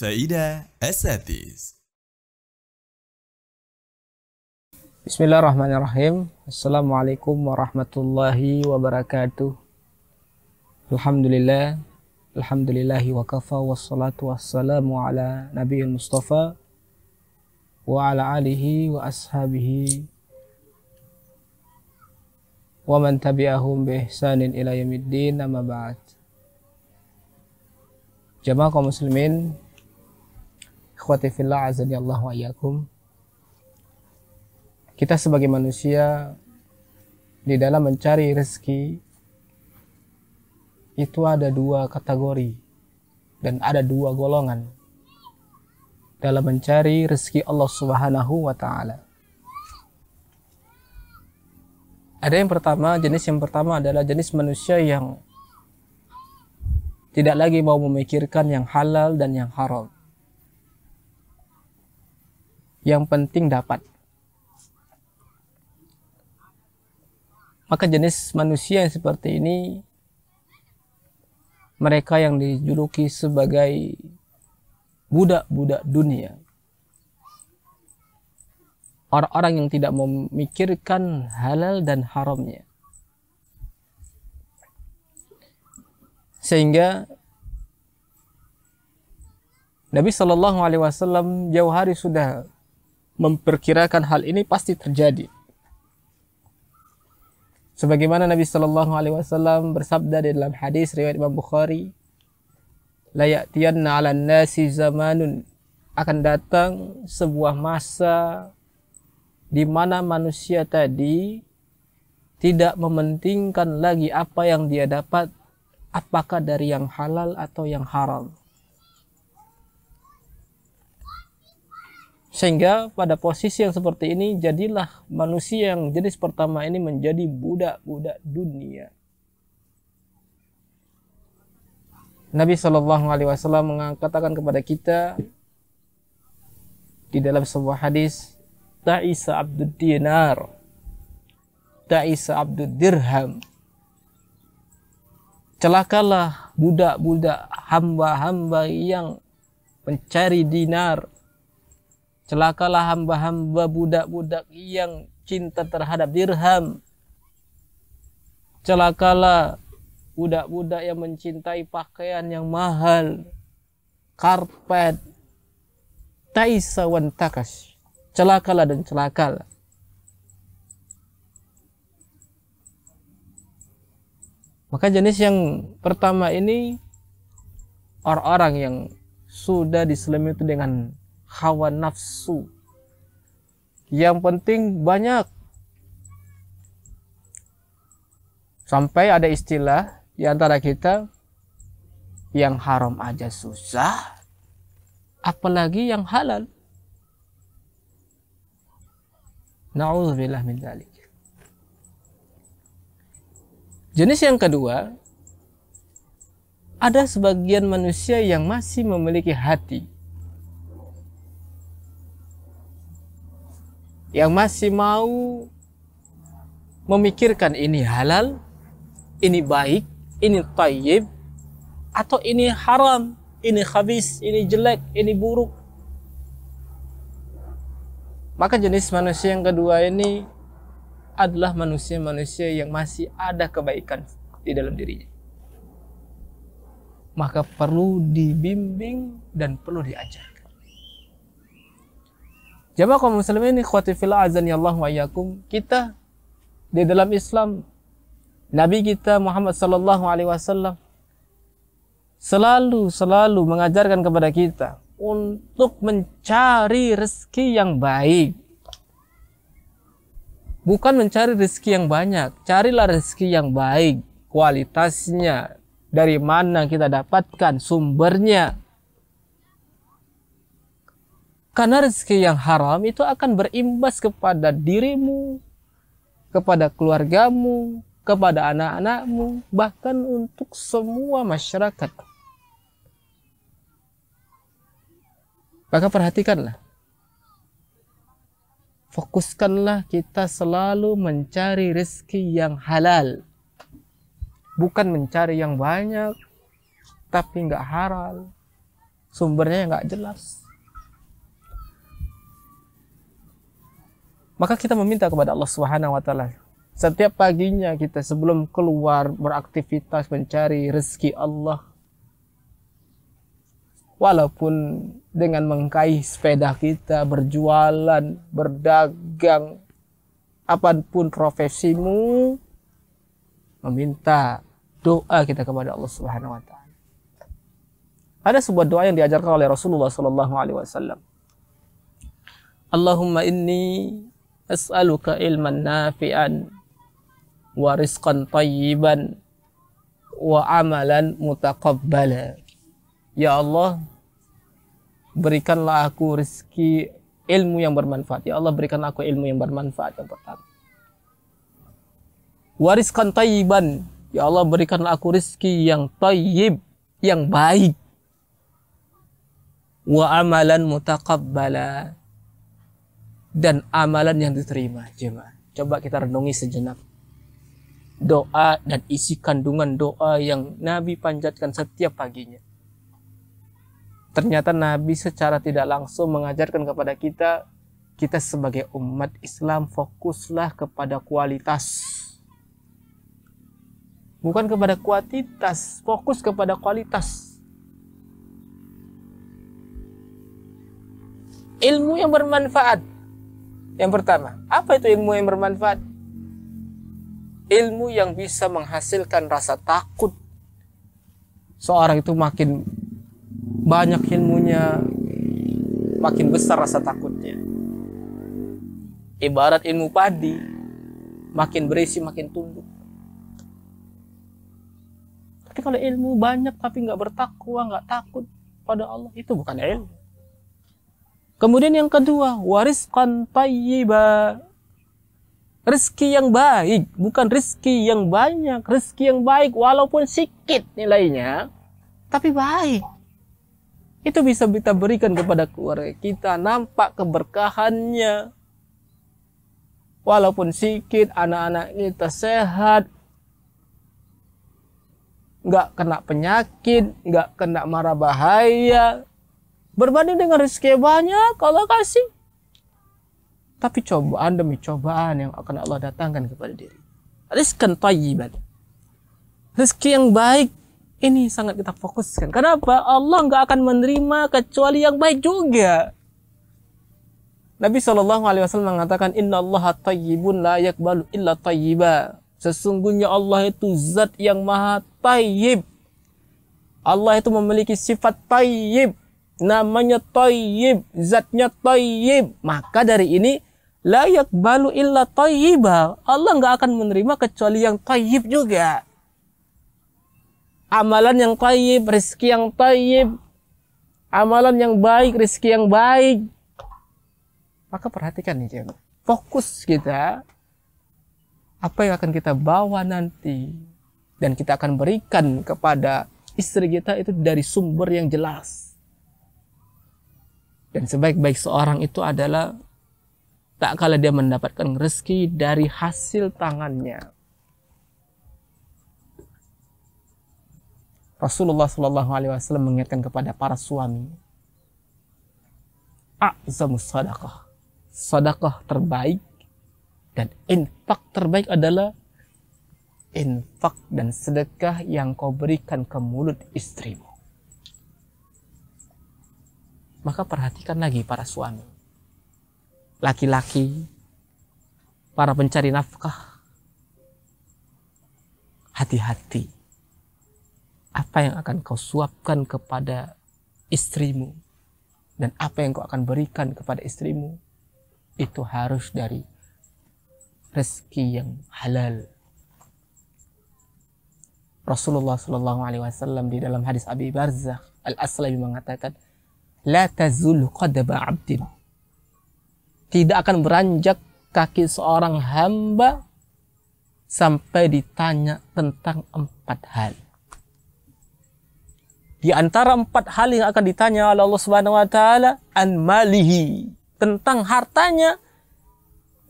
فائدة أساتذ. Bismillahirrahmanirrahim. Assalamualaikum warahmatullahi wabarakatuh. Alhamdulillahi wa kafa, wassalatu wassalamu ala nabiyil mustafa wa ala alihi wa ashabihi wa man tabi'ahum bi ihsanin ila yaumiddin, amma ba'd. Jamaah kaum muslimin, ikhwati fillah, azani Allah wa iyyakum. Kita sebagai manusia di dalam mencari rezeki itu ada dua kategori dan ada dua golongan dalam mencari rezeki Allah Subhanahu wa ta'ala. Jenis yang pertama adalah jenis manusia yang tidak lagi mau memikirkan yang halal dan yang haram. Yang penting dapat. Maka jenis manusia yang seperti ini, mereka yang dijuluki sebagai budak-budak dunia. Orang-orang yang tidak memikirkan halal dan haramnya. Sehingga Nabi SAW jauh hari sudah memperkirakan hal ini pasti terjadi. Sebagaimana Nabi SAW bersabda di dalam hadis riwayat Imam Bukhari, la ya'tiyanna 'alan nasi zamanun, akan datang sebuah masa di mana manusia tadi tidak mementingkan lagi apa yang dia dapat, apakah dari yang halal atau yang haram. Sehingga pada posisi yang seperti ini, jadilah manusia yang jenis pertama ini menjadi budak-budak dunia. Nabi SAW mengatakan kepada kita di dalam sebuah hadis, ta'isa abdud dinar, ta'isa abdud dirham. Celakalah budak-budak hamba-hamba yang mencari dinar. Celakalah hamba-hamba budak-budak yang cinta terhadap dirham. Celakalah budak-budak yang mencintai pakaian yang mahal, karpet. Ta'isa wan takas. Celakalah dan celakalah. Maka jenis yang pertama ini orang-orang yang sudah diselimuti dengan hawa nafsu. Yang penting banyak. Sampai ada istilah di antara kita, yang haram aja susah, apalagi yang halal. Na'udzubillah min dzalik. Jenis yang kedua, ada sebagian manusia yang masih memiliki hati, yang masih mau memikirkan ini halal, ini baik, ini thayyib, atau ini haram, ini khabis, ini jelek, ini buruk. Maka jenis manusia yang kedua ini adalah manusia-manusia yang masih ada kebaikan di dalam dirinya. Maka perlu dibimbing dan perlu diajar. Jamaah kaum muslimin, ikhwati fillah, azani Allah wa iyyakum. Kita di dalam Islam, Nabi kita Muhammad sallallahu alaihi wasallam selalu mengajarkan kepada kita untuk mencari rezeki yang baik. Bukan mencari rezeki yang banyak, carilah rezeki yang baik, kualitasnya, dari mana kita dapatkan sumbernya. Karena rezeki yang haram itu akan berimbas kepada dirimu, kepada keluargamu, kepada anak-anakmu, bahkan untuk semua masyarakat. Maka perhatikanlah. Fokuskanlah kita selalu mencari rezeki yang halal. Bukan mencari yang banyak, tapi nggak halal. sumbernya nggak jelas. Maka kita meminta kepada Allah Subhanahu wa taala setiap paginya kita sebelum keluar beraktivitas mencari rezeki Allah, walaupun dengan mengkaih sepeda kita, berjualan, berdagang, apapun profesimu, meminta doa kita kepada Allah Subhanahu wa taala. Ada sebuah doa yang diajarkan oleh Rasulullah sallallahu alaihi wasallam. Allahumma inni as'aluka ilman nafi'an wa rizqan tayyiban wa amalan mutaqabbala. Ya Allah, berikanlah aku rezeki ilmu yang bermanfaat. Ya Allah, berikanlah aku ilmu yang bermanfaat yang pertama. Wa rizqan tayyiban. Ya Allah, berikanlah aku rezeki yang tayyib, yang baik. Wa amalan mutaqabbala. Dan amalan yang diterima. Jemaah, coba kita renungi sejenak doa dan isi kandungan doa yang Nabi panjatkan setiap paginya. Ternyata Nabi secara tidak langsung mengajarkan kepada kita, kita sebagai umat Islam fokuslah kepada kualitas, bukan kepada kuantitas. Fokus kepada kualitas. Ilmu yang bermanfaat. Yang pertama, apa itu ilmu yang bermanfaat? Ilmu yang bisa menghasilkan rasa takut. Seorang itu makin banyak ilmunya, makin besar rasa takutnya. Ibarat ilmu padi, makin berisi makin tumbuh. Tapi kalau ilmu banyak tapi nggak bertakwa, nggak takut pada Allah, itu bukan ilmu. Kemudian yang kedua, warizqan tayyiba. Rezeki yang baik, bukan rezeki yang banyak. Rezeki yang baik walaupun sedikit nilainya, tapi baik. Itu bisa kita berikan kepada keluarga kita, nampak keberkahannya. Walaupun sedikit, anak-anak kita sehat, nggak kena penyakit, nggak kena mara bahaya. Berbanding dengan rezeki banyak Allah kasih, tapi cobaan demi cobaan yang akan Allah datangkan kepada diri. Rizqan tayyiban. Rezeki yang baik ini sangat kita fokuskan. Kenapa? Allah nggak akan menerima kecuali yang baik juga. Nabi SAW mengatakan, Inna Allah tayyibun la yakbalu illa tayyiba. Sesungguhnya Allah itu zat yang maha tayyib. Allah itu memiliki sifat tayyib. Namanya tayyib, zatnya tayyib. Maka dari ini, la yakbalu illa tayyiba. Allah nggak akan menerima kecuali yang tayyib juga. Amalan yang tayyib, rezeki yang tayyib. Amalan yang baik, rezeki yang baik. Maka perhatikan nih, jemaah. Fokus kita, apa yang akan kita bawa nanti, dan kita akan berikan kepada istri kita itu dari sumber yang jelas. Dan sebaik-baik seorang itu adalah tak kala dia mendapatkan rezeki dari hasil tangannya. Rasulullah SAW mengingatkan kepada para suami, a'zamus sadaqah. Sedekah terbaik dan infak terbaik adalah infak dan sedekah yang kau berikan ke mulut istrimu. Maka perhatikan lagi para suami, laki-laki, para pencari nafkah, hati-hati apa yang akan kau suapkan kepada istrimu dan apa yang kau akan berikan kepada istrimu. Itu harus dari rezeki yang halal. Rasulullah SAW di dalam hadis Abi Barzah Al-Aslami mengatakan, La tazul qadaba abdin. Tidak akan beranjak kaki seorang hamba sampai ditanya tentang 4 hal. Di antara 4 hal yang akan ditanya oleh Allah Subhanahu wa taala, an malihi, tentang hartanya,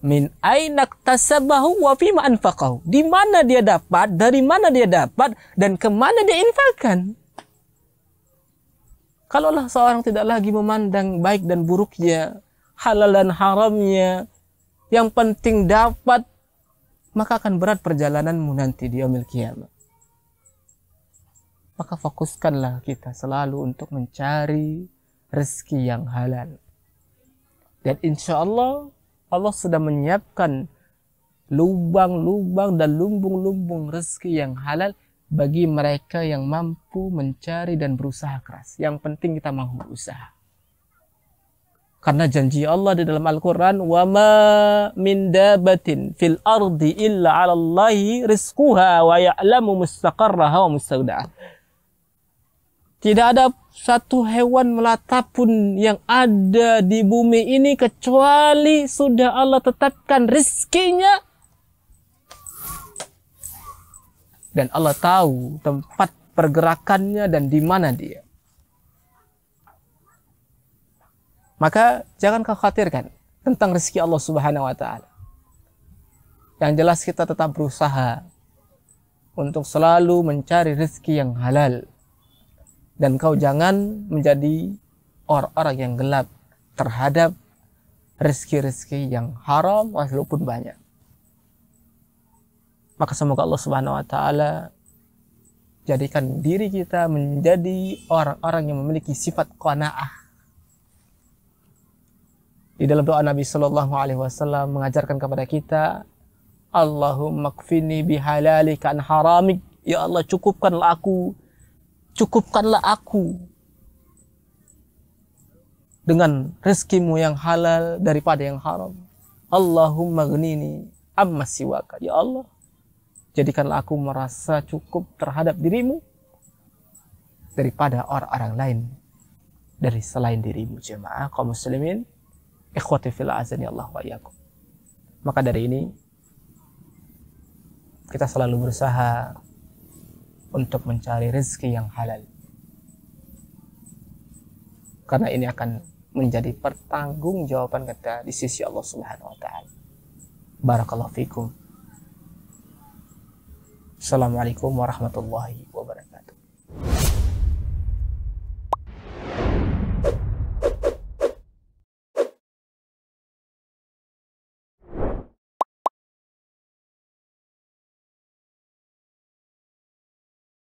min aina iktasabahu wa fima anfaqahu. Di mana dia dapat, dari mana dia dapat, dan kemana dia infakkan. Kalaulah seorang tidak lagi memandang baik dan buruknya, halal dan haramnya, yang penting dapat, maka akan berat perjalananmu nanti di yaumil qiyamah. Maka fokuskanlah kita selalu untuk mencari rezeki yang halal. Dan insya Allah, Allah sudah menyiapkan lubang-lubang dan lumbung-lumbung rezeki yang halal bagi mereka yang mampu mencari dan berusaha keras. Yang penting kita mau berusaha. Karena janji Allah di dalam Al-Quran, وَمَا مِنْ دَابَةٍ فِي الْأَرْضِ إِلَّا عَلَى اللَّهِ رِزْقُهَا وَيَعْلَمُ مُسْتَقَرَّهَا وَمُسْتَوْدَعَهَا. Tidak ada satu hewan melata pun yang ada di bumi ini kecuali sudah Allah tetapkan rizkinya. Dan Allah tahu tempat pergerakannya dan di mana dia. Maka jangan kau khawatirkan tentang rezeki Allah Subhanahu wa taala. Yang jelas kita tetap berusaha untuk selalu mencari rezeki yang halal. Dan kau jangan menjadi orang-orang yang gelap terhadap rezeki-rezeki yang haram walaupun banyak. Maka semoga Allah Subhanahu wa taala jadikan diri kita menjadi orang-orang yang memiliki sifat qanaah. Di dalam doa Nabi Shallallahu Alaihi Wasallam mengajarkan kepada kita, Allahumma kfini bihalalika an haramik. Ya Allah, cukupkanlah aku dengan rezekimu yang halal daripada yang haram. Allahumma ghnini amma siwaka. Ya Allah, jadikanlah aku merasa cukup terhadap dirimu daripada orang-orang lain dari selain dirimu. Jemaah kaum muslimin, ikhwati fil azani Allah wa iyyakum. Maka dari ini kita selalu berusaha untuk mencari rezeki yang halal. Karena ini akan menjadi pertanggungjawaban kita di sisi Allah Subhanahu wa taala. Barakallahu fikum. Assalamualaikum warahmatullahi